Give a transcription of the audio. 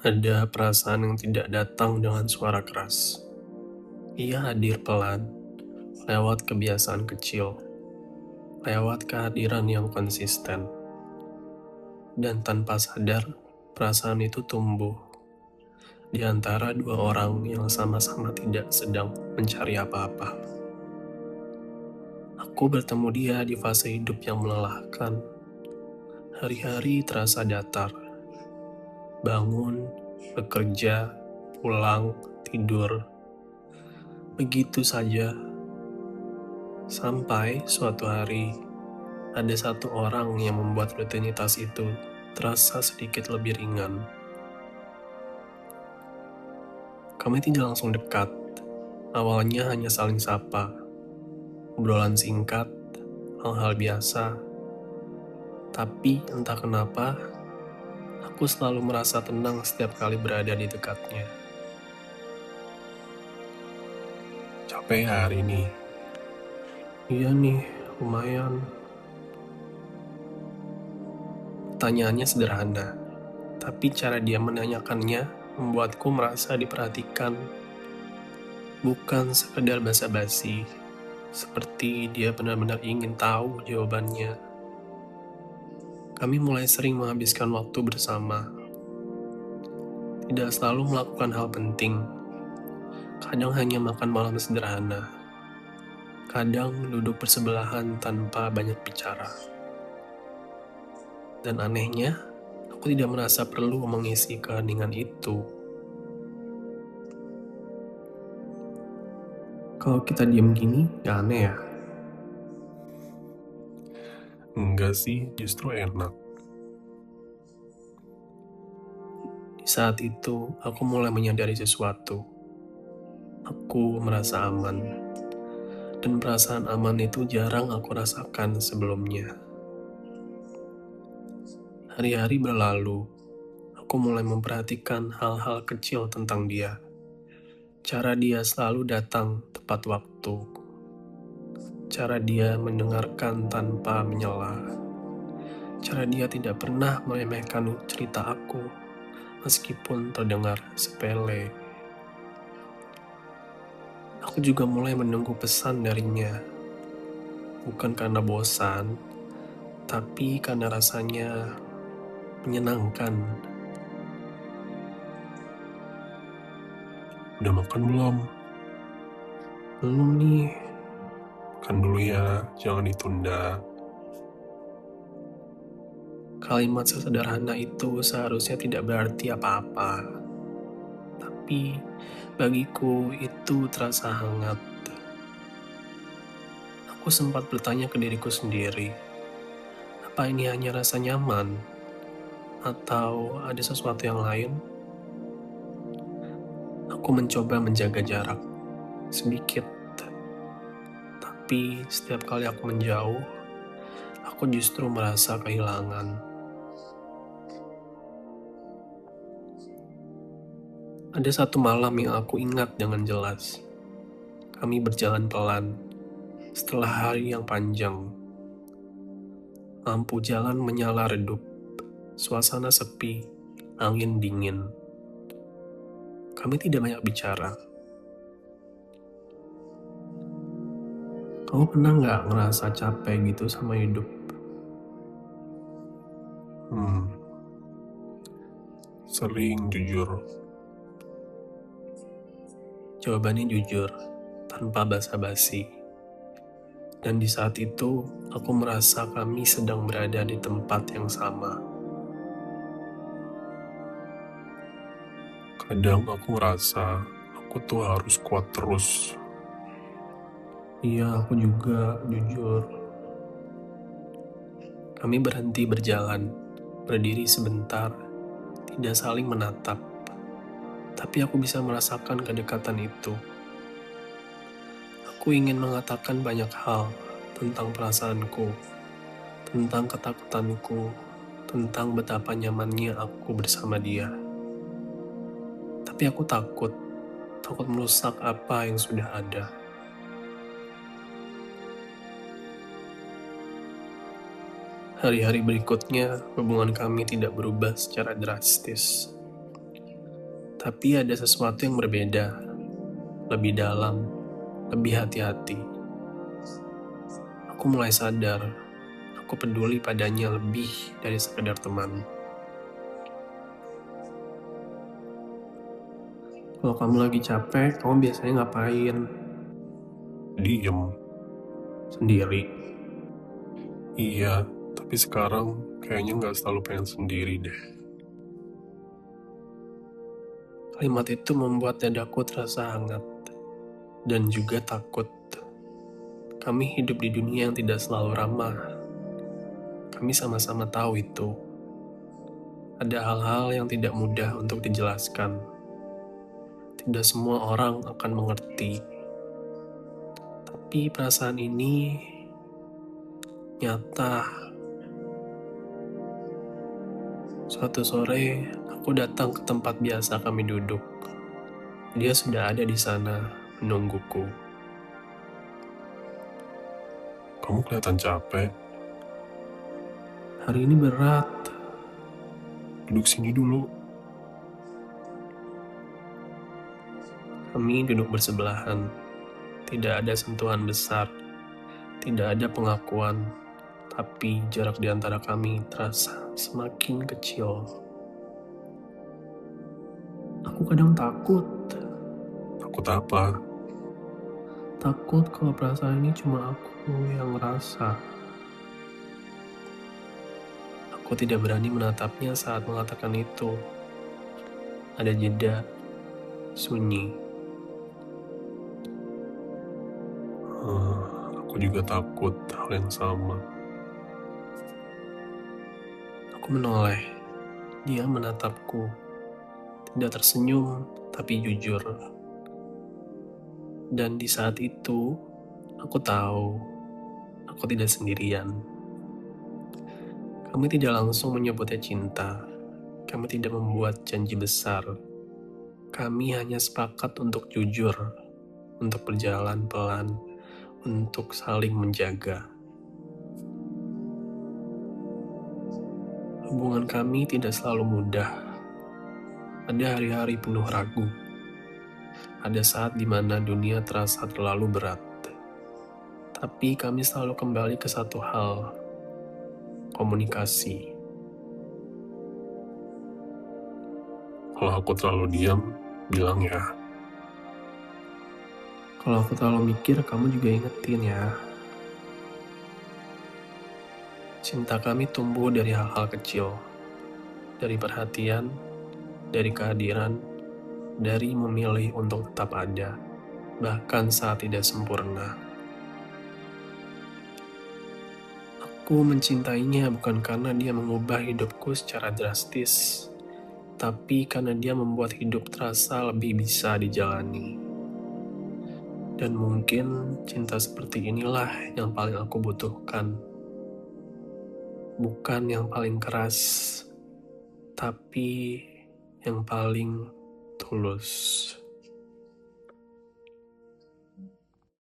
Ada perasaan yang tidak datang dengan suara keras. Ia hadir pelan, lewat kebiasaan kecil, lewat kehadiran yang konsisten. Dan tanpa sadar, perasaan itu tumbuh di antara dua orang yang sama-sama tidak sedang mencari apa-apa. Aku bertemu dia di fase hidup yang melelahkan. Hari-hari terasa datar. Bangun, bekerja, pulang, tidur. Begitu saja. Sampai suatu hari, ada satu orang yang membuat rutinitas itu terasa sedikit lebih ringan. Kami tidak langsung dekat. Awalnya hanya saling sapa, obrolan singkat, hal-hal biasa. Tapi entah kenapa, aku selalu merasa tenang setiap kali berada di dekatnya. Capek ya hari ini? Iya nih, lumayan. Pertanyaannya sederhana, tapi cara dia menanyakannya membuatku merasa diperhatikan. Bukan sekedar basa-basi, seperti dia benar-benar ingin tahu jawabannya. Kami mulai sering menghabiskan waktu bersama. Tidak selalu melakukan hal penting. Kadang hanya makan malam sederhana. Kadang duduk bersebelahan tanpa banyak bicara. Dan anehnya, aku tidak merasa perlu mengisi keheningan itu. Kalau kita diam gini, gak aneh ya? Enggak sih, justru enak. Di saat itu, aku mulai menyadari sesuatu. Aku merasa aman. Dan perasaan aman itu jarang aku rasakan sebelumnya. Hari-hari berlalu, aku mulai memperhatikan hal-hal kecil tentang dia. Cara dia selalu datang tepat waktu. Cara dia mendengarkan tanpa menyela. Cara dia tidak pernah meremehkan cerita aku, meskipun terdengar sepele. Aku juga mulai menunggu pesan darinya. Bukan karena bosan, tapi karena rasanya menyenangkan. Udah makan belum? Belum nih. Makan dulu ya, jangan ditunda. Kalimat sesederhana itu seharusnya tidak berarti apa-apa. Tapi bagiku itu terasa hangat. Aku sempat bertanya ke diriku sendiri, apa ini hanya rasa nyaman? Atau ada sesuatu yang lain? Aku mencoba menjaga jarak, sedikit. Tapi setiap kali aku menjauh, aku justru merasa kehilangan. Ada satu malam yang aku ingat dengan jelas. Kami berjalan pelan, setelah hari yang panjang. Lampu jalan menyala redup, suasana sepi, angin dingin. Kami tidak banyak bicara. Kamu pernah nggak ngerasa capek gitu sama hidup? Sering jujur. Jawabannya jujur, tanpa basa-basi. Dan di saat itu, aku merasa kami sedang berada di tempat yang sama. Kadang aku merasa aku tuh harus kuat terus. Iya, aku juga, jujur. Kami berhenti berjalan, berdiri sebentar, tidak saling menatap. Tapi aku bisa merasakan kedekatan itu. Aku ingin mengatakan banyak hal tentang perasaanku, tentang ketakutanku, tentang betapa nyamannya aku bersama dia. Tapi aku takut merusak apa yang sudah ada. Hari-hari berikutnya, hubungan kami tidak berubah secara drastis. Tapi ada sesuatu yang berbeda, lebih dalam, lebih hati-hati. Aku mulai sadar, aku peduli padanya lebih dari sekedar teman. Kalau kamu lagi capek, kamu biasanya ngapain? Diem. Sendiri. Iya, tapi sekarang kayaknya nggak selalu pengen sendiri deh. Kalimat itu membuat dadaku terasa hangat dan juga takut. Kami hidup di dunia yang tidak selalu ramah. Kami sama-sama tahu itu. Ada hal-hal yang tidak mudah untuk dijelaskan. Tidak semua orang akan mengerti. Tapi perasaan ini nyata. Suatu sore, aku datang ke tempat biasa kami duduk. Dia sudah ada di sana, menungguku. Kamu kelihatan capek. Hari ini berat. Duduk sini dulu. Kami duduk bersebelahan. Tidak ada sentuhan besar. Tidak ada pengakuan. Tapi jarak di antara kami terasa semakin kecil. Aku kadang takut. Takut apa? Takut kalau perasaan ini cuma aku yang ngerasa. Aku tidak berani menatapnya saat mengatakan itu. Ada jeda, sunyi. Aku juga takut hal yang sama. Aku menoleh. Dia menatapku. Tidak tersenyum, tapi jujur. Dan di saat itu, aku tahu aku tidak sendirian. Kami tidak langsung menyebutnya cinta. Kami tidak membuat janji besar. Kami hanya sepakat untuk jujur, untuk berjalan pelan, untuk saling menjaga. Hubungan kami tidak selalu mudah. Ada hari-hari penuh ragu. Ada saat di mana dunia terasa terlalu berat. Tapi kami selalu kembali ke satu hal, komunikasi. Kalau aku terlalu diam, bilang ya. Kalau aku terlalu mikir, kamu juga ingetin ya. Cinta kami tumbuh dari hal-hal kecil. Dari perhatian, dari kehadiran, dari memilih untuk tetap ada, bahkan saat tidak sempurna. Aku mencintainya bukan karena dia mengubah hidupku secara drastis, tapi karena dia membuat hidup terasa lebih bisa dijalani. Dan mungkin cinta seperti inilah yang paling aku butuhkan. Bukan yang paling keras, tapi yang paling tulus.